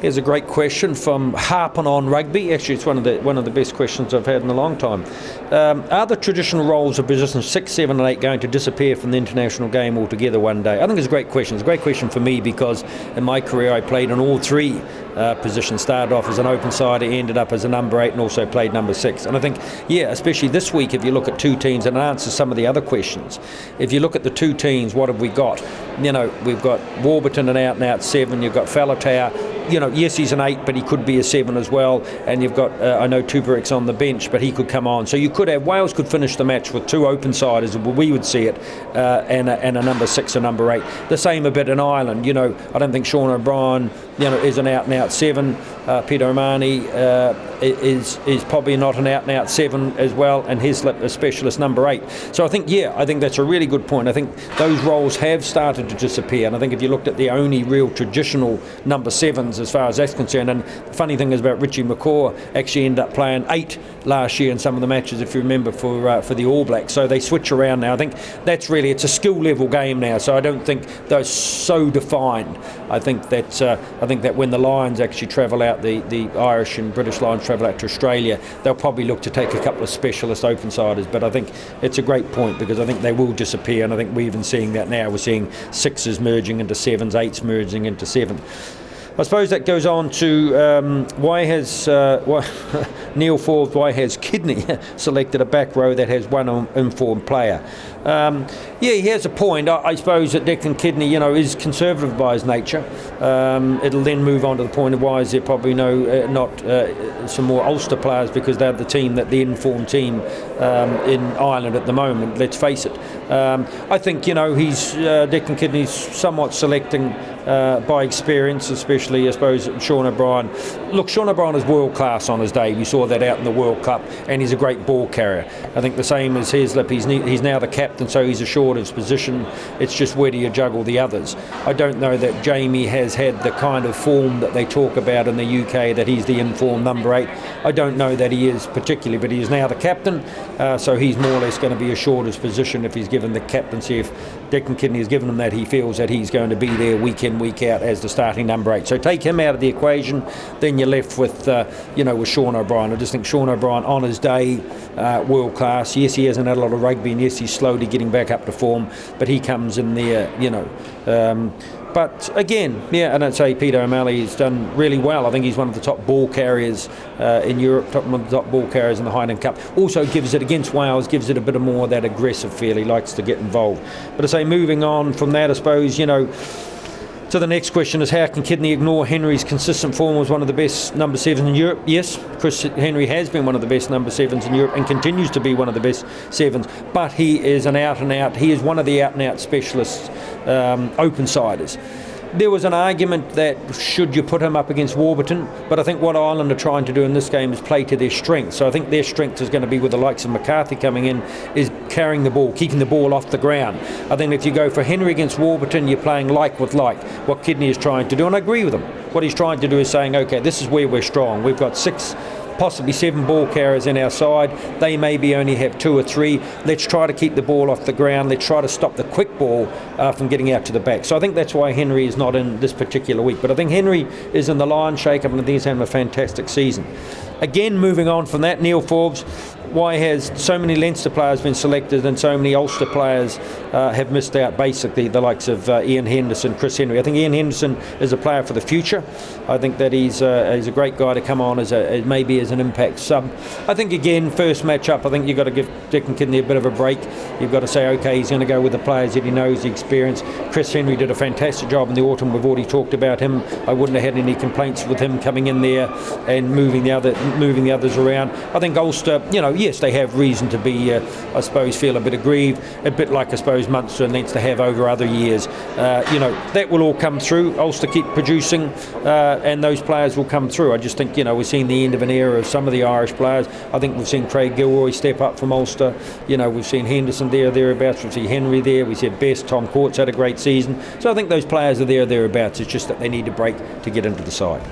Here's a great question from Harping on Rugby. Actually, it's one of the best questions I've had in a long time. Are the traditional roles of positions 6, 7 and 8 going to disappear from the international game altogether one day? I think it's a great question. It's a great question for me because in my career I played in all three positions. Started off as an open sider, ended up as a number 8 and also played number 6. And I think, especially this week, if you look at two teams, and it answers some of the other questions. If you look at the two teams, what have we got? We've got Warburton an out-and-out 7, you've got Faletau. Yes, he's an 8, but he could be a 7 as well. And you've got, I know Tuberek's on the bench, but he could come on. So you could have, Wales could finish the match with two open siders, we would see it, and a number 6 or number 8. The same a bit in Ireland. I don't think Sean O'Brien, is an out-and-out 7. Peter O'Mahony is probably not an out-and-out 7 as well, and Heslip a specialist number 8. So I think that's a really good point. I think those roles have started to disappear, and I think if you looked at the only real traditional number 7s as far as that's concerned, and the funny thing is about Richie McCaw actually ended up playing 8 last year in some of the matches, if you remember, for the All Blacks. So they switch around now. I think that's really, it's a skill level game now, so I don't think those so defined. I think that when the Lions actually travel out, the Irish and British Lions travel out to Australia, they'll probably look to take a couple of specialist open siders. But I think it's a great point because I think they will disappear, and I think we're even seeing that now. We're seeing 6s merging into 7s, 8s merging into 7. I suppose that goes on to why has Neil Forbes, why has Kidney selected a back row that has one informed player? He has a point. I suppose that canKidney, is conservative by his nature. It'll then move on to the point of why is there probably not some more Ulster players, because they're the informed team in Ireland at the moment. Let's face it. I think he's canKidney's somewhat selecting by experience, especially I suppose Sean O'Brien. Look, Sean O'Brien is world class on his day. We saw that out in the World Cup, and he's a great ball carrier. I think the same as Heslip. He's now the captain, so he's assured his position. It's just where do you juggle the others? I don't know that Jamie has had the kind of form that they talk about in the UK, that he's the informed number 8. I don't know that he is particularly, but he is now the captain, so he's more or less going to be assured his position if he's given the captaincy. If canKidney has given him that, he feels that he's going to be there week in, week out as the starting number 8. So take him out of the equation, then you're left with with Sean O'Brien. I just think Sean O'Brien on his day, world class. Yes, he hasn't had a lot of rugby, and yes, he's slowly getting back up to form, but he comes in there, But again, and I'd say Peter O'Mahony has done really well. I think he's one of the top ball carriers in Europe, one of the top ball carriers in the Highland Cup. Also gives it, against Wales, gives it a bit of more of that aggressive feel. He likes to get involved. But I say, moving on from that, I suppose, so the next question is, how can canKidney ignore Henry's consistent form as one of the best number 7s in Europe? Yes, Chris Henry has been one of the best number 7s in Europe and continues to be one of the best 7s, but he is an out-and-out, he is one of the out-and-out specialists, open siders. There was an argument that should you put him up against Warburton, but I think what Ireland are trying to do in this game is play to their strength. So I think their strength is going to be, with the likes of McCarthy coming in, is carrying the ball, keeping the ball off the ground. I think if you go for Henry against Warburton, you're playing like with like, what Kidney is trying to do, and I agree with him. What he's trying to do is saying, okay, this is where we're strong. We've got 6, possibly 7 ball carriers in our side. They maybe only have 2 or 3. Let's try to keep the ball off the ground. Let's try to stop the quick ball from getting out to the back. So I think that's why Henry is not in this particular week. But I think Henry is in the Lion shake-up, and I think he's having a fantastic season. Again, moving on from that, Neil Forbes, why has so many Leinster players been selected and so many Ulster players have missed out, basically, the likes of Ian Henderson, Chris Henry? I think Ian Henderson is a player for the future. I think that he's a great guy to come on as maybe as an impact sub. I think, again, first match-up, I think you've got to give canKidney a bit of a break. You've got to say, okay, he's going to go with the players that he knows, the experience. Chris Henry did a fantastic job in the autumn. We've already talked about him. I wouldn't have had any complaints with him coming in there and moving the others around. I think Ulster, yes, they have reason to be, I suppose, feel a bit aggrieved, a bit like, I suppose, Munster and Leinster have over other years. That will all come through. Ulster keep producing, and those players will come through. I just think, we're seeing the end of an era of some of the Irish players. I think we've seen Craig Gilroy step up from Ulster. We've seen Henderson thereabouts. We've seen Henry there. We said Best. Tom Court's had a great season. So I think those players are thereabouts. It's just that they need a break to get into the side.